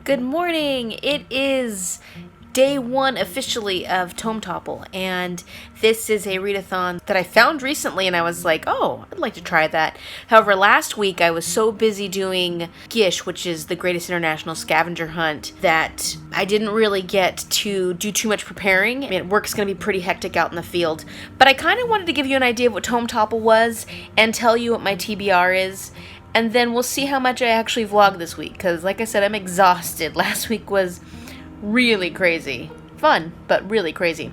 Good morning! It is day one officially of Tome Topple, and this is a readathon that I found recently, and I was like, oh, I'd like to try that. However, last week I was so busy doing Gish, which is the greatest international scavenger hunt, that I didn't really get to do too much preparing. I mean, work's going to be pretty hectic out in the field, but I kind of wanted to give you an idea of what Tome Topple was and tell you what my TBR is. And then we'll see how much I actually vlog this week, because like I said, I'm exhausted. Last week was really crazy. Fun, but really crazy.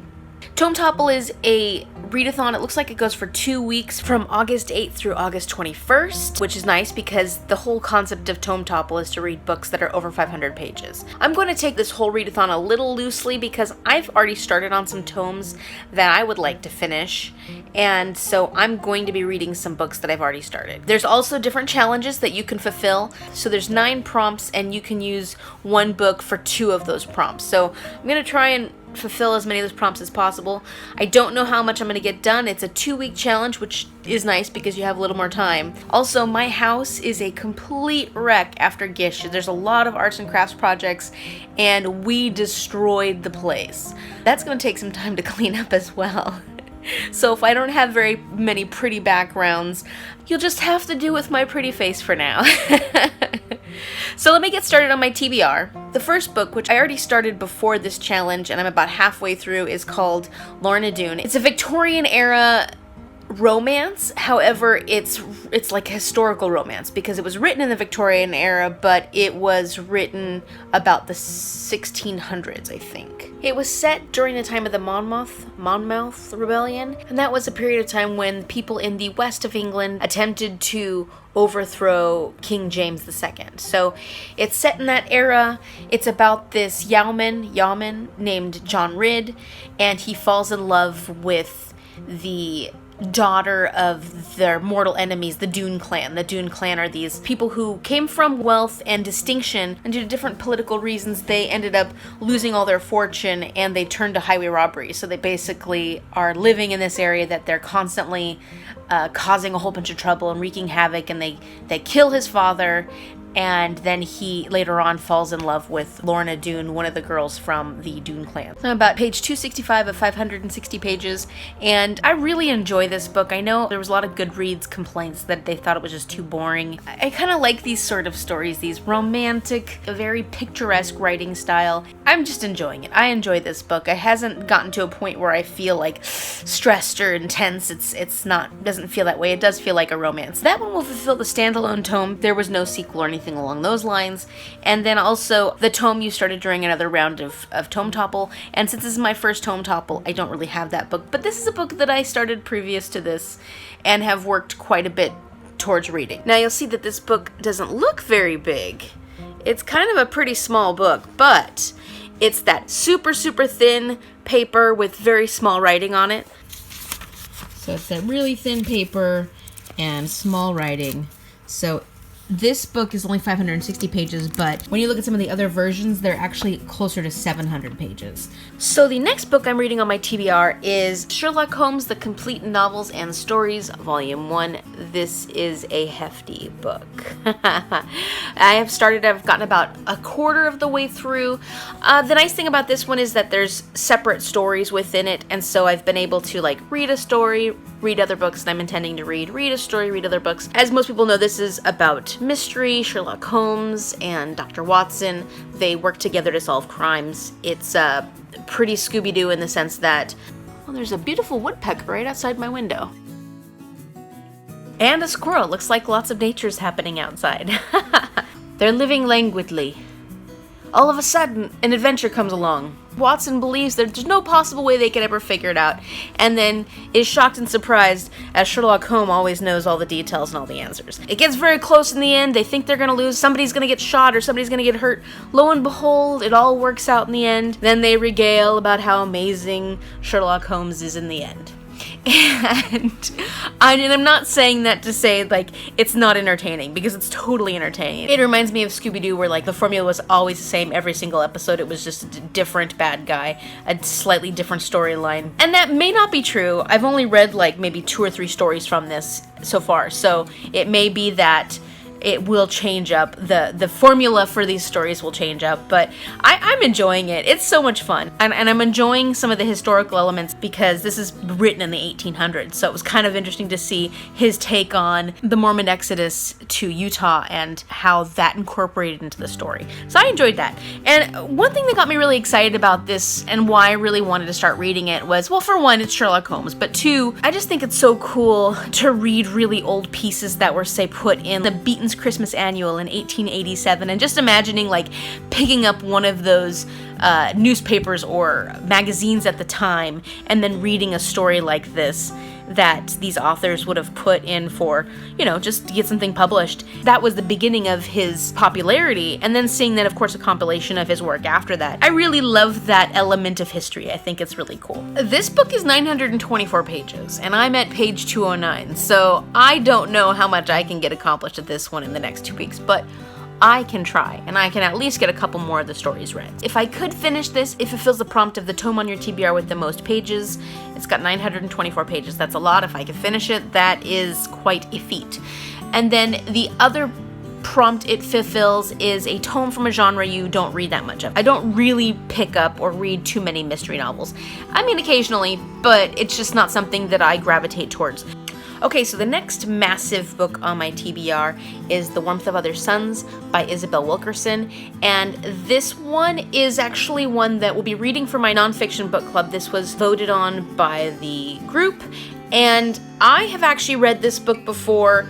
Tome Topple is a readathon. It looks like it goes for 2 weeks from August 8th through August 21st, which is nice because the whole concept of Tome Topple is to read books that are over 500 pages. I'm going to take this whole readathon a little loosely because I've already started on some tomes that I would like to finish, and so I'm going to be reading some books that I've already started. There's also different challenges that you can fulfill. So there's 9 prompts and you can use one book for 2 of those prompts. So I'm going to try and fulfill as many of those prompts as possible. I don't know how much I'm going to get done. It's a 2-week challenge, which is nice because you have a little more time. Also, my house is a complete wreck after Gish. There's a lot of arts and crafts projects, and we destroyed the place. That's going to take some time to clean up as well. So if I don't have very many pretty backgrounds, you'll just have to do with my pretty face for now. So let me get started on my TBR. The first book, which I already started before this challenge and I'm about halfway through, is called Lorna, Doone. It's a Victorian era romance. However, it's like a historical romance because it was written in the Victorian era, but it was written about the 1600s, I think. It was set during the time of the Monmouth Rebellion, and that was a period of time when people in the west of England attempted to overthrow King James II. So it's set in that era. It's about this yeoman named John Ridd, and he falls in love with the daughter of their mortal enemies, the Doone clan. The Doone clan are these people who came from wealth and distinction, and due to different political reasons, they ended up losing all their fortune and they turned to highway robbery. So they basically are living in this area that they're constantly causing a whole bunch of trouble and wreaking havoc, and they kill his father, and then he later on falls in love with Lorna Doone, one of the girls from the Doone clan. I'm about page 265 of 560 pages, and I really enjoy this book. I know there was a lot of Goodreads complaints that they thought it was just too boring. I kind of like these sort of stories, these romantic, very picturesque writing style. I'm just enjoying it. I enjoy this book. It hasn't gotten to a point where I feel like stressed or intense. Doesn't feel that way. It does feel like a romance. That one will fulfill the standalone tome. There was no sequel or anything along those lines. And then also the tome you started during another round of Tome Topple, and since this is my first Tome Topple, I don't really have that book, but this is a book that I started previous to this and have worked quite a bit towards reading. Now you'll see that this book doesn't look very big. It's kind of a pretty small book, but it's that super thin paper with very small writing on it. So it's that really thin paper and small writing. So this book is only 560 pages, but when you look at some of the other versions, they're actually closer to 700 pages. So the next book I'm reading on my TBR is Sherlock Holmes, The Complete Novels and Stories, Volume 1. This is a hefty book. I've gotten about a quarter of the way through. The nice thing about this one is that there's separate stories within it, and so I've been able to read a story, read other books that I'm intending to read a story, read other books. As most people know, this is about mystery. Sherlock Holmes and Dr. Watson, they work together to solve crimes. It's pretty Scooby-Doo in the sense that, well, there's a beautiful woodpecker right outside my window. And a squirrel. Looks like lots of nature's happening outside. They're living languidly. All of a sudden, an adventure comes along. Watson believes that there's no possible way they could ever figure it out, and then is shocked and surprised as Sherlock Holmes always knows all the details and all the answers. It gets very close in the end. They think they're going to lose. Somebody's going to get shot or somebody's going to get hurt. Lo and behold, it all works out in the end. Then they regale about how amazing Sherlock Holmes is in the end. And I'm not saying that to say, it's not entertaining, because it's totally entertaining. It reminds me of Scooby-Doo, where, the formula was always the same every single episode. It was just a different bad guy, a slightly different storyline. And that may not be true. I've only read, maybe 2 or 3 stories from this so far, so it may be that it will change up. The formula for these stories will change up, but I'm enjoying it. It's so much fun. And I'm enjoying some of the historical elements because this is written in the 1800s, so it was kind of interesting to see his take on the Mormon exodus to Utah and how that incorporated into the story. So I enjoyed that. And one thing that got me really excited about this and why I really wanted to start reading it was, well, for one, it's Sherlock Holmes, but two, I just think it's so cool to read really old pieces that were, say, put in the Beaton's Christmas Annual in 1887, and just imagining like picking up one of those newspapers or magazines at the time and then reading a story like this that these authors would have put in for, just to get something published. That was the beginning of his popularity, and then seeing that, of course, a compilation of his work after that. I really love that element of history. I think it's really cool. This book is 924 pages, and I'm at page 209, so I don't know how much I can get accomplished at this one in the next 2 weeks, but I can try, and I can at least get a couple more of the stories read. If I could finish this, it fulfills the prompt of the tome on your TBR with the most pages. It's got 924 pages. That's a lot. If I could finish it, that is quite a feat. And then the other prompt it fulfills is a tome from a genre you don't read that much of. I don't really pick up or read too many mystery novels. I mean, occasionally, but it's just not something that I gravitate towards. Okay, so the next massive book on my TBR is The Warmth of Other Suns by Isabel Wilkerson, and this one is actually one that we'll be reading for my nonfiction book club. This was voted on by the group, and I have actually read this book before.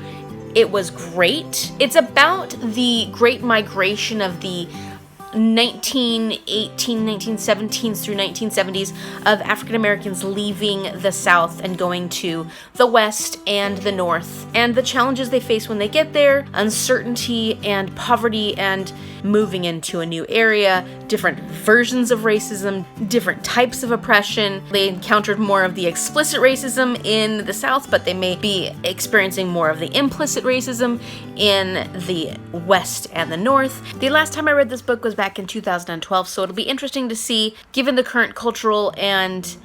It was great. It's about the Great Migration of the 1918, 1917s through 1970s of African Americans leaving the South and going to the West and the North, and the challenges they face when they get there, uncertainty and poverty and moving into a new area, different versions of racism, different types of oppression. They encountered more of the explicit racism in the South, but they may be experiencing more of the implicit racism in the West and the North. The last time I read this book was back in 2012, so it'll be interesting to see, given the current cultural and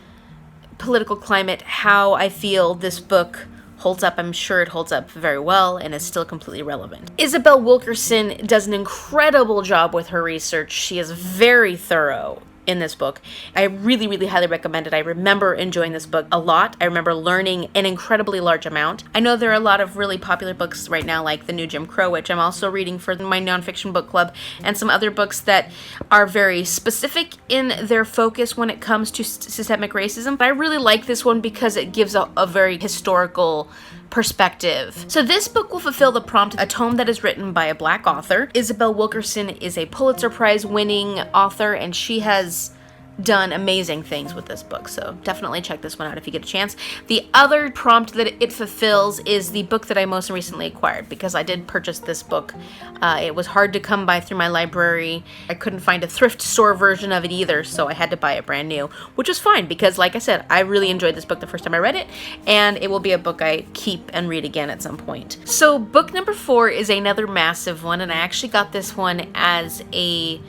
political climate, how I feel this book holds up. I'm sure it holds up very well and is still completely relevant. Isabel Wilkerson does an incredible job with her research. She is very thorough in this book. I really, really highly recommend it. I remember enjoying this book a lot. I remember learning an incredibly large amount. I know there are a lot of really popular books right now, like The New Jim Crow, which I'm also reading for my nonfiction book club, and some other books that are very specific in their focus when it comes to systemic racism. But I really like this one because it gives a very historical perspective. So this book will fulfill the prompt, a tome that is written by a Black author. Isabel Wilkerson is a Pulitzer Prize winning author, and she has done amazing things with this book, so definitely check this one out if you get a chance. The other prompt that it fulfills is the book that I most recently acquired, because I did purchase this book. It was hard to come by through my library. I couldn't find a thrift store version of it either, so I had to buy it brand new, which was fine because, like I said, I really enjoyed this book the first time I read it, and it will be a book I keep and read again at some point. So book number 4 is another massive one, and I actually got this one as a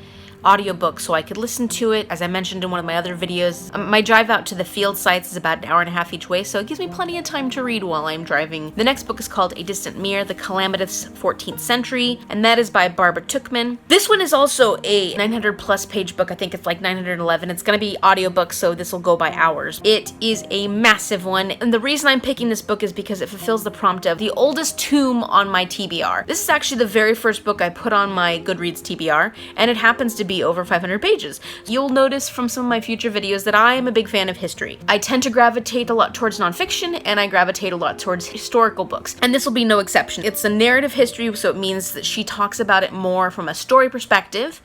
audiobook so I could listen to it. As I mentioned in one of my other videos, my drive out to the field sites is about an hour and a half each way, so it gives me plenty of time to read while I'm driving. The next book is called A Distant Mirror, The Calamitous 14th Century, and that is by Barbara Tuchman. This one is also a 900 plus page book. I think it's like 911. It's going to be audiobook, so this will go by hours. It is a massive one, and the reason I'm picking this book is because it fulfills the prompt of the oldest tomb on my TBR. This is actually the very first book I put on my Goodreads TBR, and it happens to be over 500 pages. You'll notice from some of my future videos that I am a big fan of history. I tend to gravitate a lot towards nonfiction, and I gravitate a lot towards historical books, and this will be no exception. It's a narrative history, so it means that she talks about it more from a story perspective,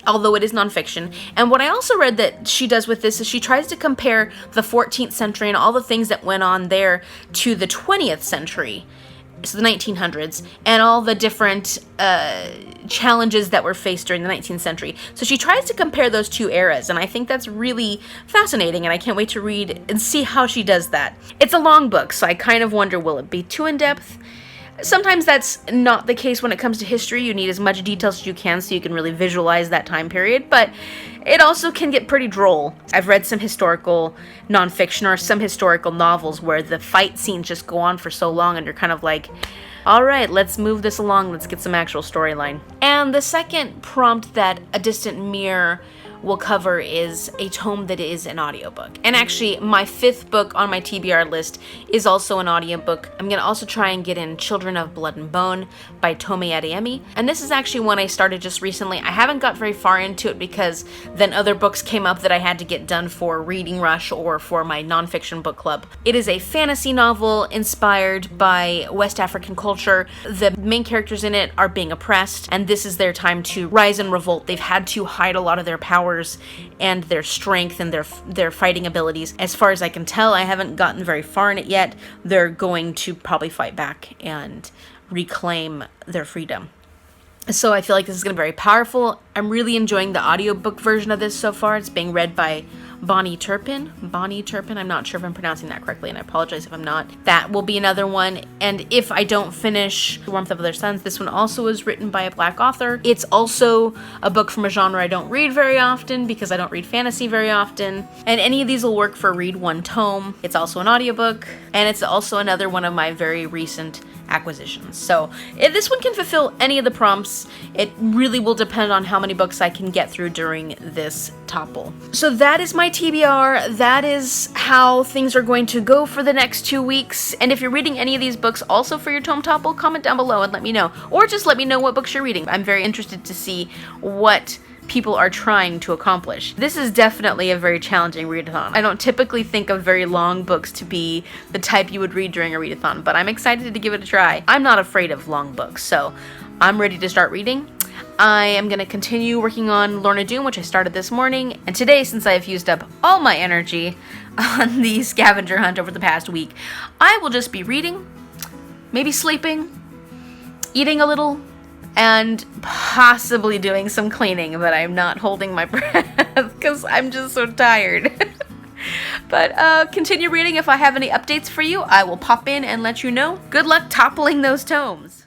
although it is nonfiction. And what I also read that she does with this is she tries to compare the 14th century and all the things that went on there to the 20th century, so the 1900s, and all the different challenges that were faced during the 19th century. So she tries to compare those two eras, and I think that's really fascinating, and I can't wait to read and see how she does that. It's a long book, so I kind of wonder, will it be too in-depth? Sometimes that's not the case when it comes to history. You need as much details as you can so you can really visualize that time period, but it also can get pretty droll. I've read some historical nonfiction or some historical novels where the fight scenes just go on for so long and you're kind of like, All right, let's move this along. Let's get some actual storyline. And the second prompt that A Distant Mirror will cover is a tome that is an audiobook. And actually, my 5th book on my TBR list is also an audiobook. I'm going to also try and get in Children of Blood and Bone by Tome Topple. And this is actually one I started just recently. I haven't got very far into it because then other books came up that I had to get done for Reading Rush or for my nonfiction book club. It is a fantasy novel inspired by West African culture. The main characters in it are being oppressed, and this is their time to rise and revolt. They've had to hide a lot of their power and their strength and their fighting abilities. As far as I can tell, I haven't gotten very far in it yet. They're going to probably fight back and reclaim their freedom. So I feel like this is going to be very powerful. I'm really enjoying the audiobook version of this so far. It's being read by Bonnie Turpin. I'm not sure if I'm pronouncing that correctly, and I apologize if I'm not. That will be another one. And if I don't finish The Warmth of Other Suns, this one also is written by a Black author. It's also a book from a genre I don't read very often because I don't read fantasy very often. And any of these will work for read one tome. It's also an audiobook, and it's also another one of my very recent acquisitions. So if this one can fulfill any of the prompts. It really will depend on how many books I can get through during this topple. So that is my TBR. That is how things are going to go for the next 2 weeks. And if you're reading any of these books also for your Tome Topple, comment down below and let me know. Or just let me know what books you're reading. I'm very interested to see what people are trying to accomplish. This is definitely a very challenging readathon. I don't typically think of very long books to be the type you would read during a readathon, but I'm excited to give it a try. I'm not afraid of long books, so I'm ready to start reading. I am going to continue working on Lorna Doone, which I started this morning, and today, since I have used up all my energy on the scavenger hunt over the past week, I will just be reading, maybe sleeping, eating a little, and possibly doing some cleaning, but I'm not holding my breath because I'm just so tired. But continue reading. If I have any updates for you, I will pop in and let you know. Good luck toppling those tomes.